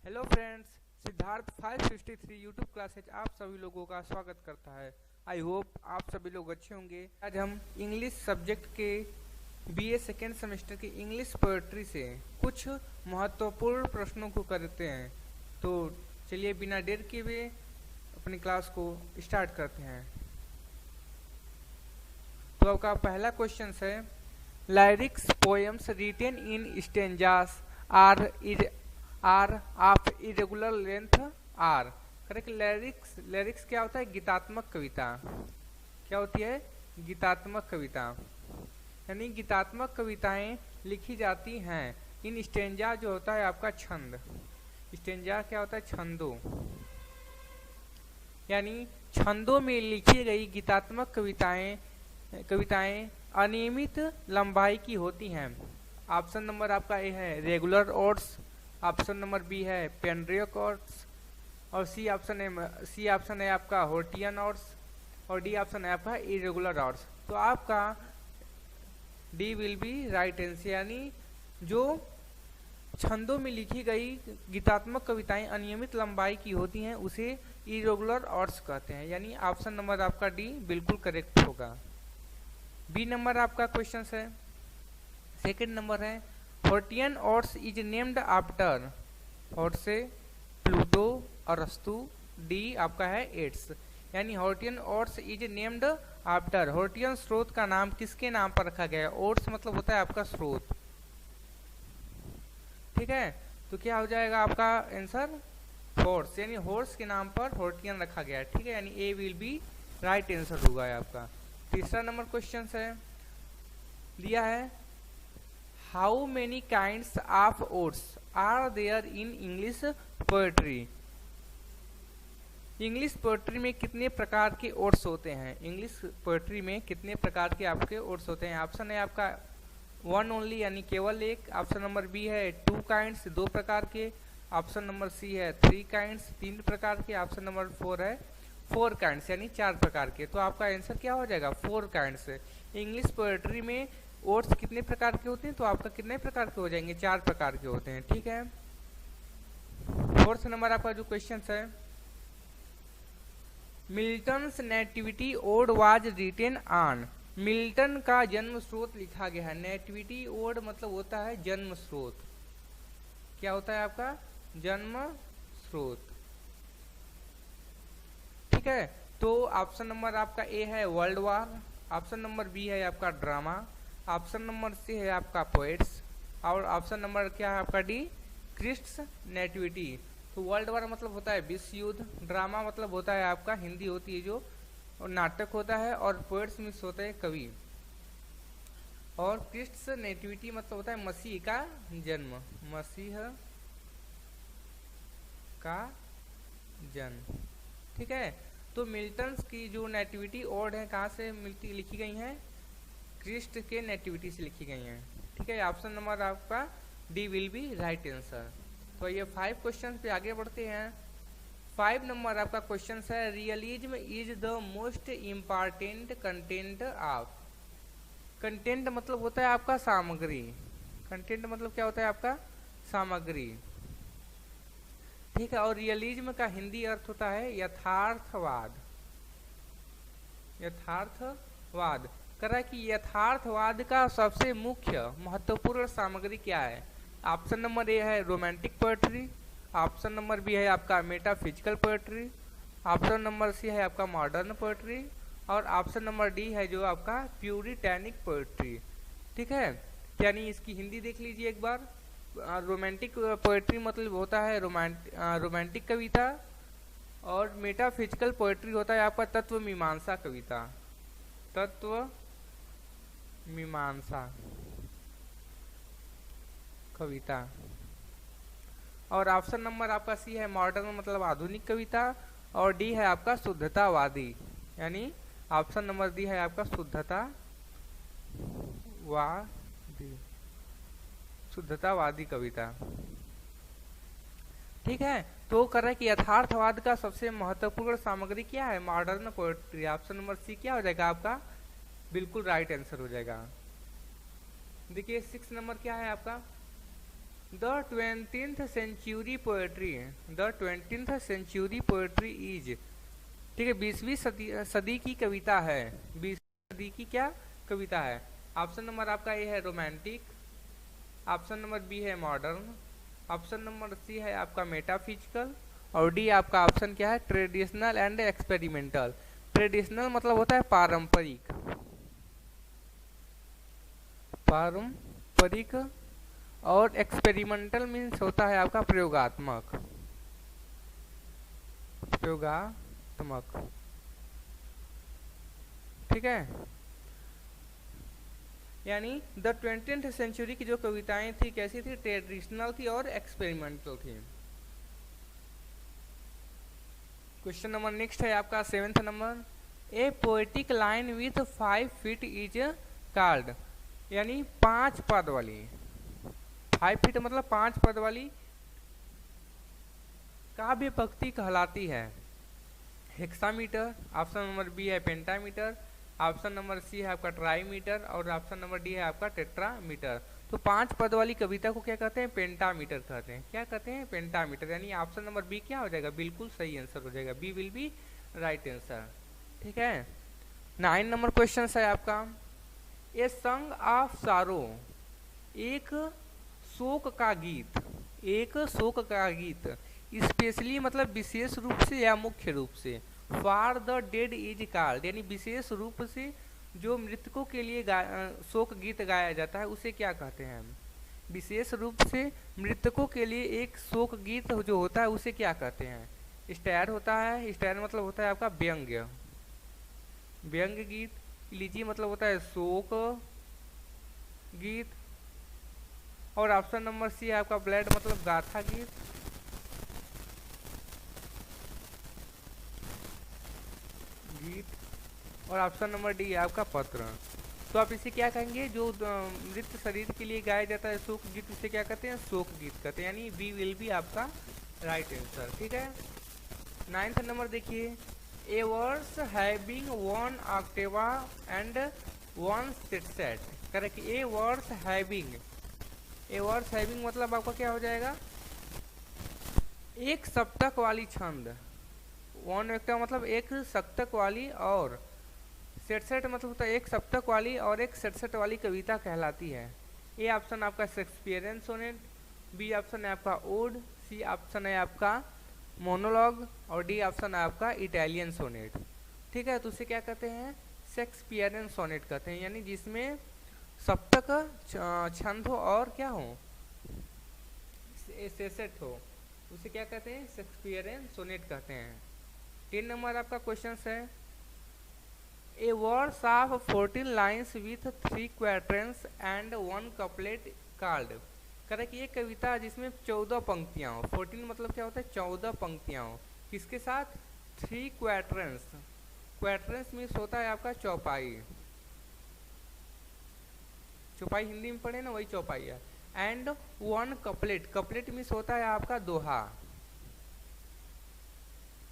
Hello friends, Siddharth 563 YouTube classes आप सभी लोगों का स्वागत करता है। आई होप आप सभी लोग अच्छे होंगे। आज हम इंग्लिश सब्जेक्ट के बीए सेकेंड सेमेस्टर की इंग्लिश पोएट्री से कुछ महत्वपूर्ण प्रश्नों को करते हैं। तो चलिए बिना देर किए हुए अपनी क्लास को स्टार्ट करते हैं। तो आपका पहला क्वेश्चन है, lyrics poems written in stanzas are are of irregular length are. Correct. Lyrics क्या होता है? गीतात्मक कविता। क्या होती है? गीतात्मक कविता। यानी गीतात्मक कविताएं लिखी जाती हैं इन स्टेंजा, जो होता है आपका छंद। स्टेंजा क्या होता है? छंदों। यानी छंदों में लिखी गई गीतात्मक कविताएं अनियमित लंबाई की होती हैं। ऑप्शन नंबर आपका ए है regular odes, option number B है पेंड्रियक ऑर्ड्स, और सी ऑप्शन है आपका हॉर्टियन ऑर्ड्स, और डी ऑप्शन है आपका इरेगुलर ऑर्ड्स। तो आपका D will be right answer. यानी जो छंदों में लिखी गई गीतात्मक कविताएं अनियमित लंबाई की होती हैं उसे इरेगुलर ऑर्ड्स कहते हैं। यानी ऑप्शन नंबर आपका डी बिल्कुल करेक्ट होगा। बी नंबर आपका क्वेश्चन है, सेकंड नंबर है, हॉर्टियन ऑर्ड्स इज नेम्ड आफ्टर। हॉर्ट से प्लूटो, अरस्तु, डी आपका है एड्स। यानी हॉर्टियन ऑर्ड्स इज नेम्ड आफ्टर। हॉर्टियन स्रोत का नाम किसके नाम पर रखा गया है? ऑर्ड्स मतलब होता है आपका स्रोत। ठीक है, तो क्या हो जाएगा आपका आंसर? हॉर्स। यानी हॉर्स के नाम पर हॉर्टियन रखा गया है। ठीक है, यानी A will be right answer होगा आपका। तीसरा नंबर क्वेश्चन है, दिया है how many kinds of odes are there in English poetry. English poetry में कितने प्रकार के ओट्स होते हैं? इंग्लिश पोएट्री में कितने प्रकार के आपके ओट्स होते हैं? ऑप्शन है आपका वन ओनली, यानी केवल एक। ऑप्शन नंबर बी है टू काइंड्स, दो प्रकार के। ऑप्शन नंबर सी है थ्री काइंड्स, तीन प्रकार के। ऑप्शन नंबर फोर है फोर काइंड्स, यानी चार प्रकार के। तो आपका आंसर क्या हो जाएगा? Four kinds. इंग्लिश पोएट्री में ओट्स कितने प्रकार के होते हैं? तो आपका कितने प्रकार के हो जाएंगे? चार प्रकार के होते हैं। ठीक है, फोर्थ नंबर आपका जो क्वेश्चन है, Milton's nativity ode was written on. Milton का जन्म स्रोत लिखा गया है। नेटिविटी ओड मतलब होता है जन्म स्रोत। क्या होता है आपका? जन्म स्रोत। ठीक है, तो ऑप्शन नंबर आपका ए है world war, option number B है आपका ड्रामा, ऑप्शन नंबर सी है आपका पोएट्स, और ऑप्शन नंबर क्या है आपका डी क्रिस्ट्स नेटिविटी। तो वर्ल्ड वार मतलब होता है विश्व युद्ध, ड्रामा मतलब होता है आपका हिंदी होती है जो, और नाटक होता है, और पोएट्स मीन्स होता है कवि, और क्रिस्ट्स नेटिविटी मतलब होता है मसीह का जन्म। मसीह का जन्म। ठीक है, तो मिल्टन्स की जो नेटिविटी ओड है कहाँ से लिखी गई हैं? क्रिस्ट के नेटिविटी से लिखी गई हैं। ठीक है, ऑप्शन नंबर आपका D will be right answer. तो ये 5 क्वेश्चन पे आगे बढ़ते हैं। 5 नंबर आपका क्वेश्चन है, realism is the most important content of. Content मतलब होता है आपका सामग्री। कंटेंट मतलब क्या होता है आपका? सामग्री। ठीक है, और रियलिज्म का हिंदी अर्थ होता है यथार्थवाद। यथार्थवाद कर रहा है कि यथार्थवाद का सबसे मुख्य महत्वपूर्ण सामग्री क्या है? ऑप्शन नंबर ए है romantic poetry, option number B है आपका metaphysical poetry, option number C है आपका मॉडर्न पोएट्री, और ऑप्शन नंबर डी है जो आपका प्यूरिटैनिक पोएट्री। ठीक है, यानी इसकी हिंदी देख लीजिए एक बार। रोमांटिक पोएट्री मतलब होता है रोमांटिक कविता, और मेटाफिजिकल पोएट्री होता है आपका तत्व मीमांसा कविता। तत्व मीमांसा कविता। और ऑप्शन नंबर आपका सी है मॉडर्न मतलब आधुनिक कविता, और डी है आपका शुद्धतावादी। यानी ऑप्शन नंबर डी है आपका शुद्धतावादी कविता। ठीक है, तो कर रहा है कि यथार्थवाद का सबसे महत्वपूर्ण सामग्री क्या है? Modern poetry. Option number C क्या हो जाएगा आपका? बिल्कुल राइट आंसर हो जाएगा। देखिए 6 नंबर क्या है आपका? The 20th century poetry, the 20th century poetry is, ठीक है, 20वीं सदी की कविता है, 20वीं सदी की क्या कविता है। ऑप्शन नंबर आपका ए है रोमांटिक, ऑप्शन नंबर बी है मॉडर्न, ऑप्शन नंबर सी है आपका मेटाफिजिकल, और डी आपका ऑप्शन क्या है ट्रेडिशनल एंड एक्सपेरिमेंटल। ट्रेडिशनल मतलब होता है पारंपरिक, पारंपरिक, और एक्सपेरिमेंटल मीन्स होता है आपका प्रयोगात्मक, प्रयोगात्मक, ठीक है। यानी द 20th सेंचुरी की जो कविताएं थी कैसी थी, ट्रेडिशनल थी और एक्सपेरिमेंटल थी। क्वेश्चन नंबर नेक्स्ट है आपका 7th number, A poetic line with 5 feet is called, यानी 5 पद वाली, 5 फीट मतलब 5 पद वाली काव्य पंक्ति कहलाती है। हेक्सामीटर, ऑप्शन नंबर बी है पेंटामीटर, ऑप्शन नंबर सी है आपका ट्राईमीटर, और ऑप्शन नंबर डी है आपका टेट्रामीटर। तो 5 पद वाली कविता को क्या कहते हैं, पेंटामीटर कहते हैं। क्या कहते हैं, पेंटामीटर। यानी ऑप्शन नंबर बी क्या हो जाएगा, बिल्कुल सही आंसर हो जाएगा, B will be right answer, ठीक है। 9 नंबर क्वेश्चन है आपका, ए सॉन्ग ऑफ सारो, एक शोक का गीत, एक शोक का गीत, स्पेशली मतलब विशेष रूप से या मुख्य रूप से, for the dead is called, यानी विशेष रूप से जो मृतकों के लिए शोक गीत गाया जाता है उसे क्या कहते हैं। विशेष रूप से मृतकों के लिए एक शोक गीत जो होता है उसे क्या कहते हैं, स्टायर होता है। स्टायर मतलब होता है आपका व्यंग्य, व्यंग्य गीत। इलिजी मतलब होता है शोक गीत, और ऑप्शन नंबर सी है आपका ब्लड मतलब गाथा गीत, गीत, और ऑप्शन नंबर डी है आपका पत्र। तो आप इसे क्या कहेंगे, जो मृत शरीर के लिए गाया जाता है शोक गीत उसे क्या कहते हैं, शोक गीत कहते हैं, यानी बी विल बी आपका राइट आंसर, ठीक है। 9th नंबर देखिए, a verse having 1 octave and 1 set, correct. A verse having, a verse having मतलब आपका क्या हो जाएगा, एक सप्तक वाली छंद, 1 ऑक्टेवा मतलब एक सप्तक वाली, और सेट मतलब होता है एक सप्तक वाली और एक सेट वाली कविता कहलाती है। ए ऑप्शन आपका शेक्सपियरियन सोनेट, बी ऑप्शन है आपका ओड, सी ऑप्शन है आपका मोनोलॉग, और डी ऑप्शन है आपका इटालियन सोनेट, ठीक है। तो उसे क्या कहते हैं, शेक्सपियरियन सोनेट कहते हैं, यानी जिसमें सप्तक छंद हो और क्या हो, सेट हो, उसे क्या कहते हैं, शेक्सपियरियन सोनेट कहते हैं। 10 नंबर आपका क्वेश्चन है, a verse of 14 lines with 3 quarters and 1 couplet called, correct. ये कविता जिसमें 14 पंक्तियां हो, 14 मतलब क्या होता है 14 पंक्तियां हो, किसके साथ, 3 क्वार्टर्स, क्वार्टर्स मीन्स होता है आपका चौपाई, चौपाई हिंदी में पढ़े ना वही चौपाई है, एंड 1 कपलेट, कपलेट मीन्स होता है आपका दोहा,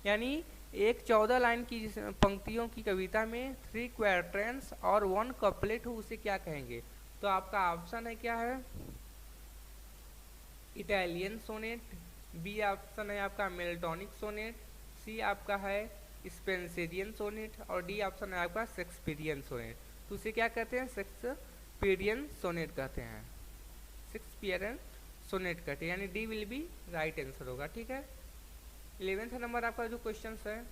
यानी एक 14 लाइन की पंक्तियों की कविता में 3 क्वार्टर्स और 1 कपलेट हो उसे क्या कहेंगे। तो आपका ऑप्शन है क्या है, इटालियन सोनेट, बी ऑप्शन है आपका मिल्टोनिक सोनेट, सी आपका है स्पेंसरियन सोनेट, और डी ऑप्शन है आपका शेक्सपियरियन सोनेट। तो उसे क्या कहते हैं, शेक्सपियरियन सोनेट कहते हैं, शेक्सपियरियन सोनेट कहते हैं, यानी D will be right answer होगा, ठीक है। 11th नंबर आपका जो क्वेश्चन है,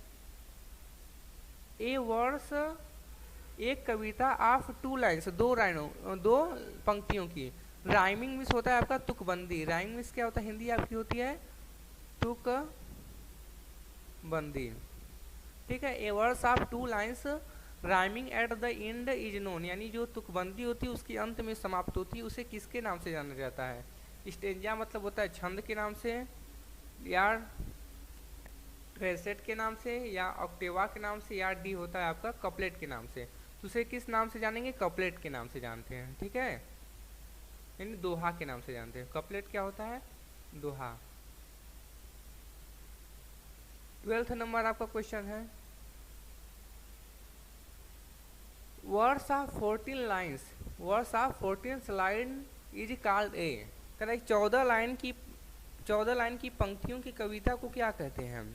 ए वर्स, एक कविता ऑफ 2 लाइन्स, 2 लाइनों 2 पंक्तियों की, राइमिंग मीन्स होता है आपका तुकबंदी, राइमिंग मीन्स क्या होता है, हिंदी आपकी होती है तुकबंदी, ठीक है। A verse of 2 lines rhyming at the end is known, यानी जो तुकबंदी होती है उसके अंत में समाप्त होती है उसे किसके नाम से जाना जाता है, स्टेंजा मतलब होता है छंद के नाम से, या ट्रेसेट के नाम से, या ऑक्टेवा के नाम से, या डी होता है आपका कपलेट के नाम से। तो उसे किस नाम से जानेंगे, कपलेट के नाम से जानते हैं, ठीक है, यानी दोहा के नाम से जानते हैं। कपलेट क्या होता है, दोहा। 12th नंबर आपका क्वेश्चन है, verse of 14 lines, verse of 14 line is called a, correct. 14 line की पंक्तियों की कविता को क्या कहते हैं हम?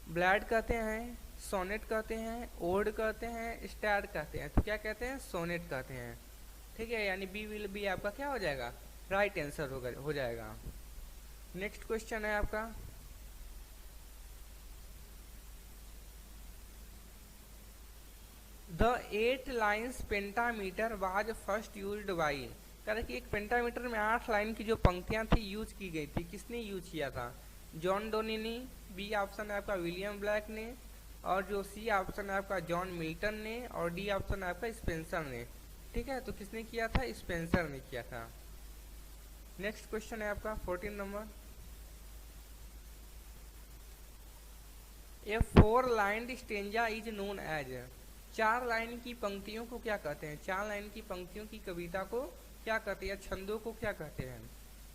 ब्लैड कहते हैं, सोनेट कहते हैं, ओड कहते हैं, स्टैड कहते हैं। तो क्या कहते हैं? सोनेट कहते हैं। ठीक है, यानी बी विल बी आपका क्या हो जाएगा? राइट आंसर हो जाएगा। नेक्स्ट क्वेश्चन है आपका, the 8 lines pentameter was first used by. Correct, एक पेंटामीटर में 8 लाइन की जो पंक्तियां थी यूज की गई थी, किसने यूज किया था? जॉन डोनिनी, बी ऑप्शन है आपका विलियम ब्लैक ने, और जो सी ऑप्शन है आपका जॉन मिल्टन ने, और डी ऑप्शन है आपका स्पेंसर ने। ठीक है, तो किसने किया था? स्पेंसर ने किया था। नेक्स्ट क्वेश्चन है आपका 14 number, a 4 line stanza is known as. 4 line की पंक्तियों को क्या कहते हैं? 4 लाइन की पंक्तियों की कविता को क्या कहते हैं? छंदों को क्या कहते हैं?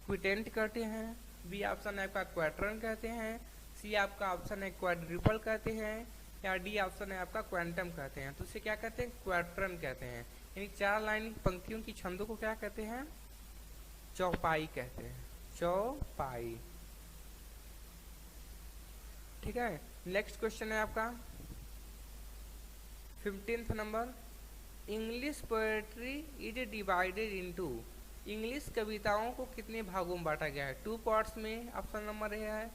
क्विटेंट कहते हैं, बी ऑप्शन है आपका क्वार्टरन कहते हैं, सी आपका ऑप्शन है क्वाड्रिपल कहते हैं, या डी ऑप्शन है आपका क्वांटम कहते हैं। तो इसे क्या कहते हैं? क्वार्टरन कहते हैं। यानी 4 लाइन पंक्तियों की छंदों को क्या कहते हैं? चौपाई कहते हैं, चौपाई। ठीक है, नेक्स्ट क्वेश्चन है आपका 15th number, English poetry is divided into. English कविताओं को कितने भागों में बांटा गया है? 2 पार्ट्स में ऑप्शन नंबर ए है,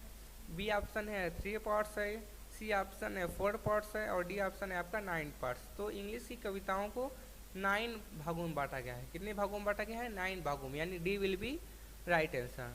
बी ऑप्शन है 3 पार्ट्स है, सी ऑप्शन है 4 पार्ट्स है, और डी ऑप्शन है आपका 9 पार्ट्स। तो इंग्लिश की कविताओं को 9 भागों में बांटा गया है। कितने भागों में बांटा गया है? 9 भागों में, यानी D will be right answer.